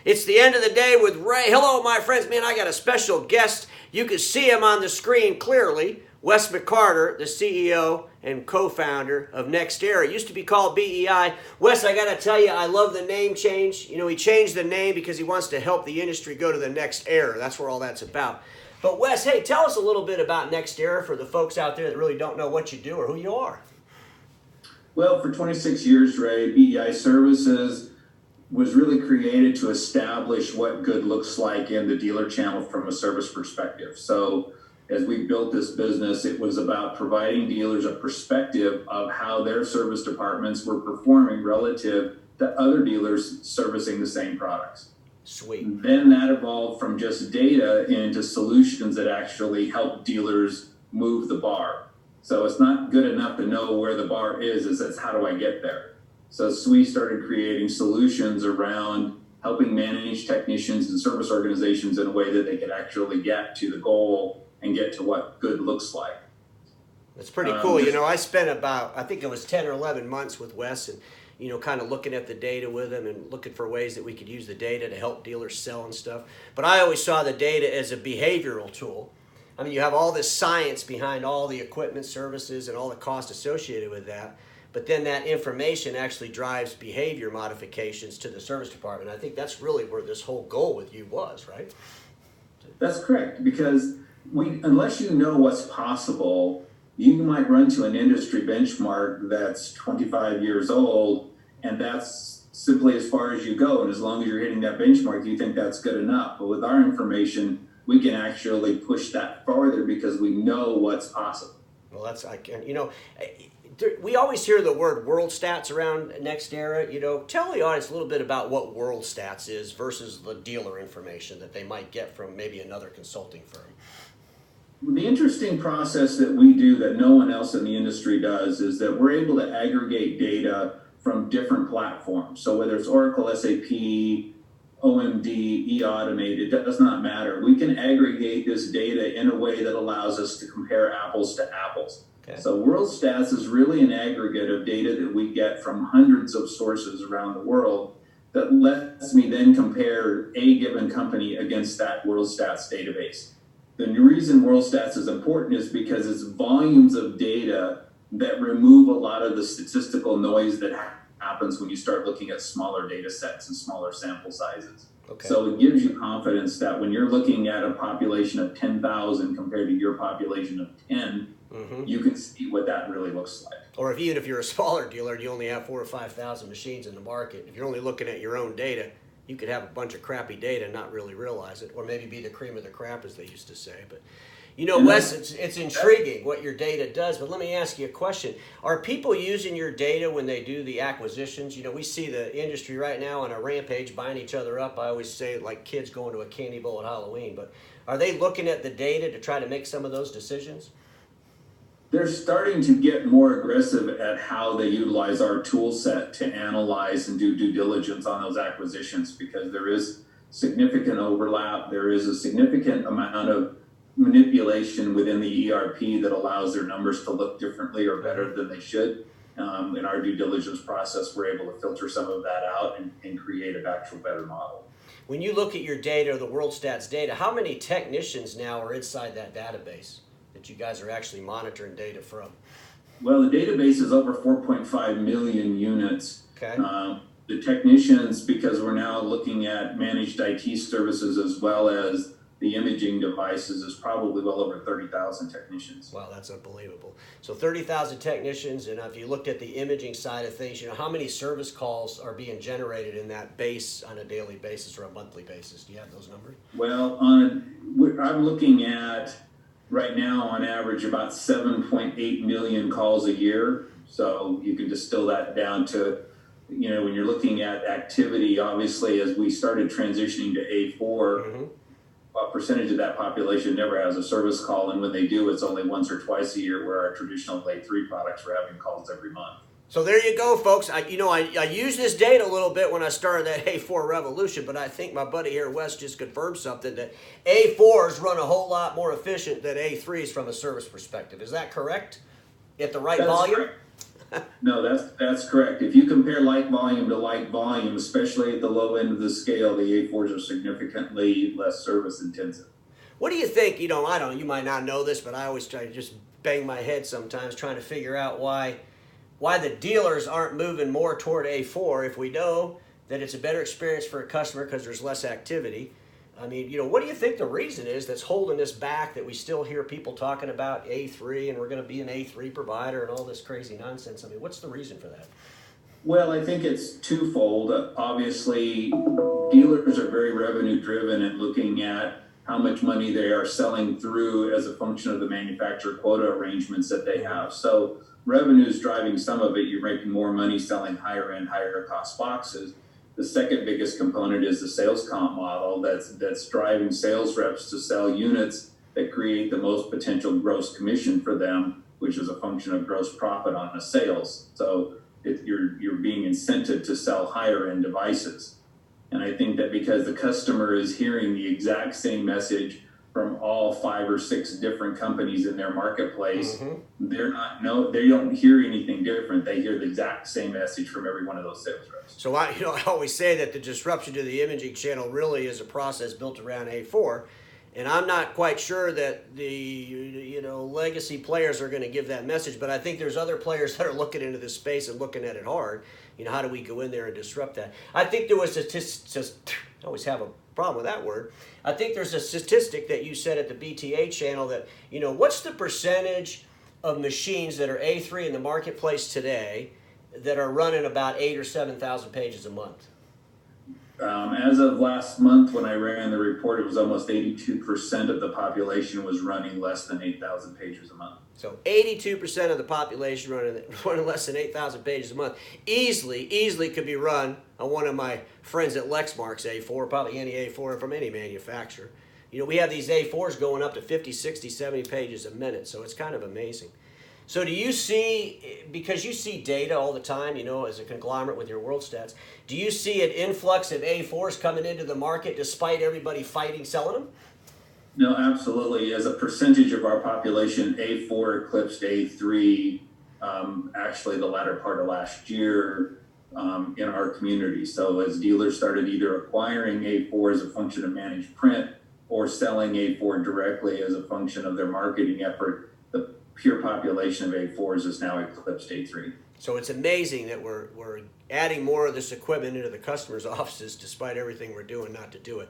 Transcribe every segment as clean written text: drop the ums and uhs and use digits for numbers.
It's the end of the day with Ray. Hello, my friends. Man, I got a special guest. You can see him on the screen clearly. Wes McArtor, the CEO and co-founder of NEXERA. It used to be called BEI. Wes, I got to tell you, I love the name change. You know, he changed the name because he wants to help the industry go to the next era. That's where all that's about. But Wes, hey, tell us a little bit about NEXERA for the folks out there that really don't know what you do or who you are. Well, for 26 years, Ray, BEI Services was really created to establish what good looks like in the dealer channel from a service perspective. So as we built this business, it was about providing dealers a perspective of how their service departments were performing relative to other dealers servicing the same products. Sweet. Then that evolved from just data into solutions that actually help dealers move the bar. So it's not good enough to know where the bar is, it's how do I get there? So we started creating solutions around helping manage technicians and service organizations in a way that they could actually get to the goal and get to what good looks like. That's pretty cool. You know, I spent about, I think it was 10 or 11 months with Wes and, you know, kind of looking at the data with him and looking for ways that we could use the data to help dealers sell and stuff. But I always saw the data as a behavioral tool. I mean, you have all this science behind all the equipment services and all the cost associated with that. But then that information actually drives behavior modifications to the service department. I think that's really where this whole goal with you was, right? That's correct, because unless you know what's possible, you might run to an industry benchmark that's 25 years old, and that's simply as far as you go. And as long as you're hitting that benchmark, you think that's good enough. But with our information, we can actually push that farther because we know what's possible. Well, that's, you know, we always hear the word world stats around NEXERA. You know, tell the audience a little bit about what world stats is versus the dealer information that they might get from maybe another consulting firm. The interesting process that we do that no one else in the industry does is that we're able to aggregate data from different platforms. So whether it's Oracle, SAP, OMD, eAutomate, it does not matter. We can aggregate this data in a way that allows us to compare apples to apples. Okay. So World Stats is really an aggregate of data that we get from hundreds of sources around the world that lets me then compare a given company against that World Stats database. The reason World Stats is important is because it's volumes of data that remove a lot of the statistical noise that happens when you start looking at smaller data sets and smaller sample sizes. Okay. So it gives you confidence that when you're looking at a population of 10,000 compared to your population of 10, you can see what that really looks like. Or even if you're a smaller dealer and you only have 4,000 or 5,000 machines in the market, if you're only looking at your own data, you could have a bunch of crappy data and not really realize it, or maybe be the cream of the crop, as they used to say. But, you know, Wes, it's intriguing what your data does, but let me ask you a question. Are people using your data when they do the acquisitions? You know, we see the industry right now on a rampage buying each other up. I always say like kids going to a candy bowl at Halloween, but are they looking at the data to try to make some of those decisions? They're starting to get more aggressive at how they utilize our tool set to analyze and do due diligence on those acquisitions, because there is significant overlap. There is a significant amount of manipulation within the ERP that allows their numbers to look differently or better than they should. In our due diligence process, we're able to filter some of that out and create an actual better model. When you look at your data, or the World Stats data, how many technicians now are inside that database that you guys are actually monitoring data from? Well, the database is over 4.5 million units. Okay. The technicians, because we're now looking at managed IT services as well as the imaging devices, is probably well over 30,000 technicians. Wow, that's unbelievable. So 30,000 technicians, and if you looked at the imaging side of things, you know, how many service calls are being generated in that base on a daily basis or a monthly basis? Do you have those numbers? Well, I'm looking at right now on average about 7.8 million calls a year. So you can distill that down to, you know, when you're looking at activity, obviously as we started transitioning to A4, a percentage of that population never has a service call, and when they do, it's only once or twice a year, where our traditional A3 products were having calls every month. So there you go, folks. I used this data a little bit when I started that A4 revolution, but I think my buddy here, Wes, just confirmed something, that A4s run a whole lot more efficient than A3s from a service perspective. Is that correct? At the right volume? Correct. No, that's correct. If you compare like volume to like volume, especially at the low end of the scale, the A4s are significantly less service intensive. What do you think? I don't. You might not know this, but I always try to just bang my head sometimes trying to figure out why the dealers aren't moving more toward A4 if we know that it's a better experience for a customer because there's less activity. I mean, what do you think the reason is that's holding us back, that we still hear people talking about A3 and we're going to be an A3 provider and all this crazy nonsense? I mean, what's the reason for that? Well, I think it's twofold. Obviously, dealers are very revenue driven and looking at how much money they are selling through as a function of the manufacturer quota arrangements that they have. So revenue is driving some of it. You're making more money selling higher end, higher cost boxes. The second biggest component is the sales comp model that's driving sales reps to sell units that create the most potential gross commission for them, which is a function of gross profit on the sales. So you're being incented to sell higher end devices. And I think that because the customer is hearing the exact same message from all 5 or 6 different companies in their marketplace, they don't hear anything different. They hear the exact same message from every one of those sales reps. So I always say that the disruption to the imaging channel really is a process built around A4, and I'm not quite sure that the legacy players are going to give that message. But I think there's other players that are looking into this space and looking at it hard. How do we go in there and disrupt that? I think there was I always have a problem with that word. I think there's a statistic that you said at the BTA channel that, what's the percentage of machines that are A3 in the marketplace today that are running about 8,000 or 7,000 pages a month? As of last month, when I ran the report, it was almost 82% of the population was running less than 8,000 pages a month. So 82% of the population running less than 8,000 pages a month easily could be run on one of my friends at Lexmark's A4, probably any A4 from any manufacturer. We have these A4s going up to 50, 60, 70 pages a minute, so it's kind of amazing. So do you see, because you see data all the time, as a conglomerate with your world stats, do you see an influx of A4s coming into the market despite everybody fighting selling them? No, absolutely. As a percentage of our population, A4 eclipsed A3 actually the latter part of last year in our community. So as dealers started either acquiring A4 as a function of managed print or selling A4 directly as a function of their marketing effort, the pure population of A4s has now eclipsed A3. So it's amazing that we're adding more of this equipment into the customer's offices despite everything we're doing not to do it.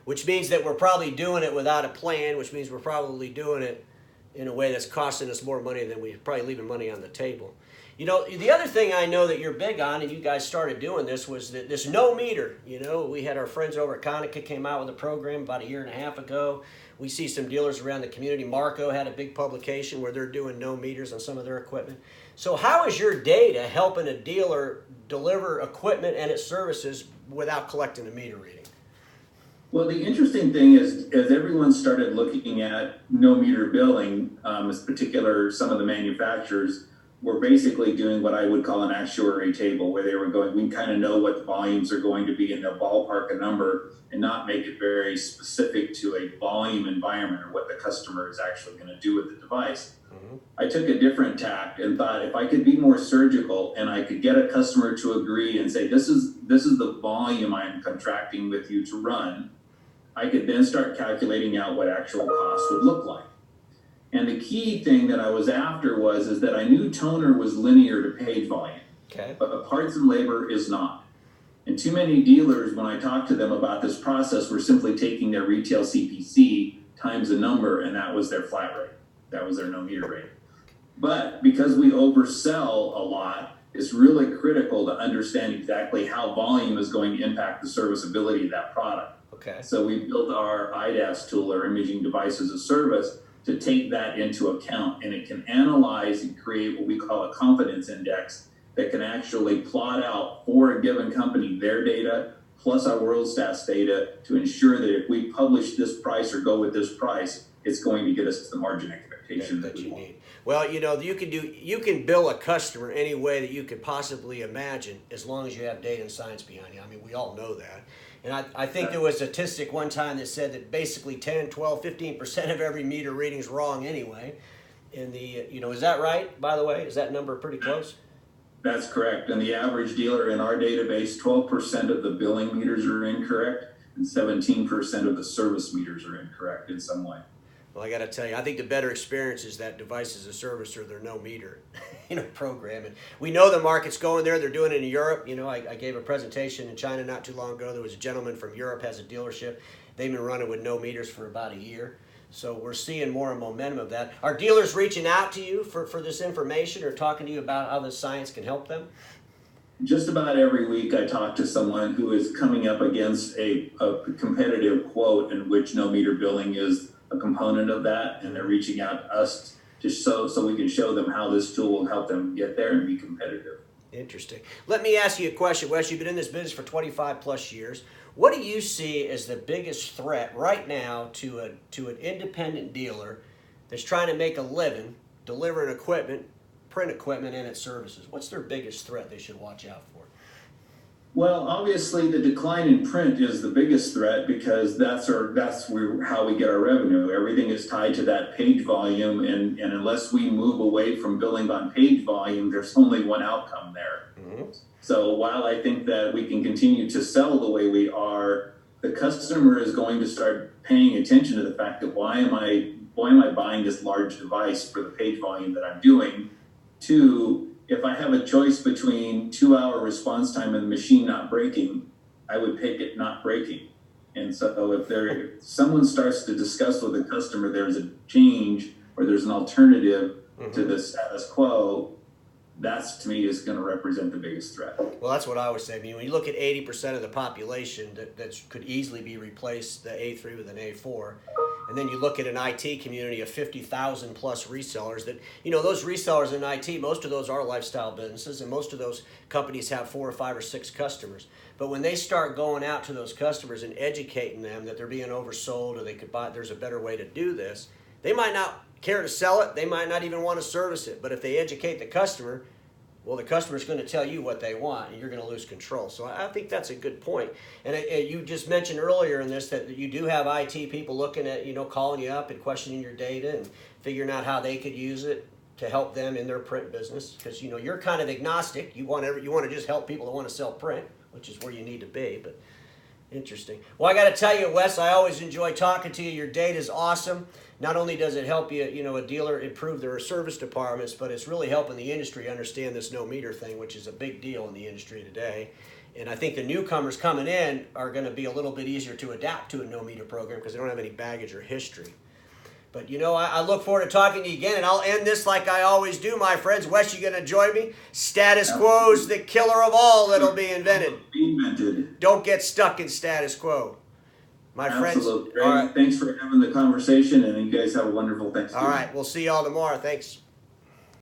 Which means that we're probably doing it without a plan, which means we're probably doing it in a way that's costing us more money than we're probably leaving money on the table. The other thing I know that you're big on, and you guys started doing this, was this no meter. We had our friends over at Konica came out with a program about 1.5 years ago. We see some dealers around the community. Marco had a big publication where they're doing no meters on some of their equipment. So how is your data helping a dealer deliver equipment and its services without collecting a meter reading? Well, the interesting thing is, as everyone started looking at no meter billing, as particular, some of the manufacturers were basically doing what I would call an actuary table, where they were going, we kind of know what the volumes are going to be, and they'll ballpark a number and not make it very specific to a volume environment or what the customer is actually going to do with the device. Mm-hmm. I took a different tack and thought, if I could be more surgical and I could get a customer to agree and say, this is the volume I'm contracting with you to run, I could then start calculating out what actual costs would look like. And the key thing that I was after is that I knew toner was linear to page volume, okay, but the parts and labor is not. And too many dealers, when I talked to them about this process, were simply taking their retail CPC times a number, and that was their flat rate. That was their no meter rate. But because we oversell a lot, it's really critical to understand exactly how volume is going to impact the serviceability of that product. Okay. So we built our IDAS tool, or Imaging Device as a Service, to take that into account, and it can analyze and create what we call a confidence index that can actually plot out for a given company their data plus our world stats data to ensure that if we publish this price or go with this price, it's going to get us to the margin expectation that we want. Well, you can bill a customer any way that you could possibly imagine as long as you have data and science behind you. I mean, we all know that. And I think there was a statistic one time that said that basically 10, 12, 15% of every meter reading is wrong anyway. And is that right, by the way? Is that number pretty close? That's correct. And the average dealer in our database, 12% of the billing meters are incorrect and 17% of the service meters are incorrect in some way. Well, I got to tell you, I think the better experience is that device as a service or their no meter, program. And we know the market's going there. They're doing it in Europe. I gave a presentation in China not too long ago. There was a gentleman from Europe has a dealership. They've been running with no meters for about a year. So we're seeing more momentum of that. Are dealers reaching out to you for this information or talking to you about how the science can help them? Just about every week I talk to someone who is coming up against a competitive quote in which no meter billing is a component of that, and they're reaching out to us just so we can show them how this tool will help them get there and be competitive. Interesting. Let me ask you a question, Wes. You've been in this business for 25 plus years. What do you see as the biggest threat right now to an independent dealer that's trying to make a living delivering equipment, print equipment, and its services? What's their biggest threat they should watch out for? Well, obviously the decline in print is the biggest threat because that's how we get our revenue. Everything is tied to that page volume, and unless we move away from billing on page volume, there's only one outcome there. Mm-hmm. So while I think that we can continue to sell the way we are, the customer is going to start paying attention to the fact that why am I buying this large device for the page volume that I'm doing? Two, if I have a choice between 2-hour response time and the machine not breaking, I would pick it not breaking. And so if someone starts to discuss with the customer there's a change or there's an alternative to the status quo, that's to me is going to represent the biggest threat. Well, that's what I always say. I mean, when you look at 80% of the population that could easily be replaced, the A3 with an A4, and then you look at an IT community of 50,000 plus resellers that, those resellers in IT, most of those are lifestyle businesses, and most of those companies have 4 or 5 or 6 customers. But when they start going out to those customers and educating them that they're being oversold or they could buy, there's a better way to do this, they might not care to sell it. They might not even want to service it. But if they educate the customer, well, the customer's going to tell you what they want, and you're going to lose control. So I think that's a good point. And you just mentioned earlier in this that you do have IT people looking at, calling you up and questioning your data and figuring out how they could use it to help them in their print business. Because, you're kind of agnostic. You want to just help people that want to sell print, which is where you need to be. But interesting. Well, I got to tell you, Wes, I always enjoy talking to you. Your data is awesome. Not only does it help you, a dealer improve their service departments, but it's really helping the industry understand this no meter thing, which is a big deal in the industry today. And I think the newcomers coming in are going to be a little bit easier to adapt to a no meter program because they don't have any baggage or history. But, I look forward to talking to you again, and I'll end this like I always do, my friends. Wes, you going to join me? Status quo's the killer of all that'll be invented. Don't get stuck in status quo. My friends. Absolutely. All right. Thanks for having the conversation, and you guys have a wonderful Thanksgiving. All right. We'll see y'all tomorrow. Thanks.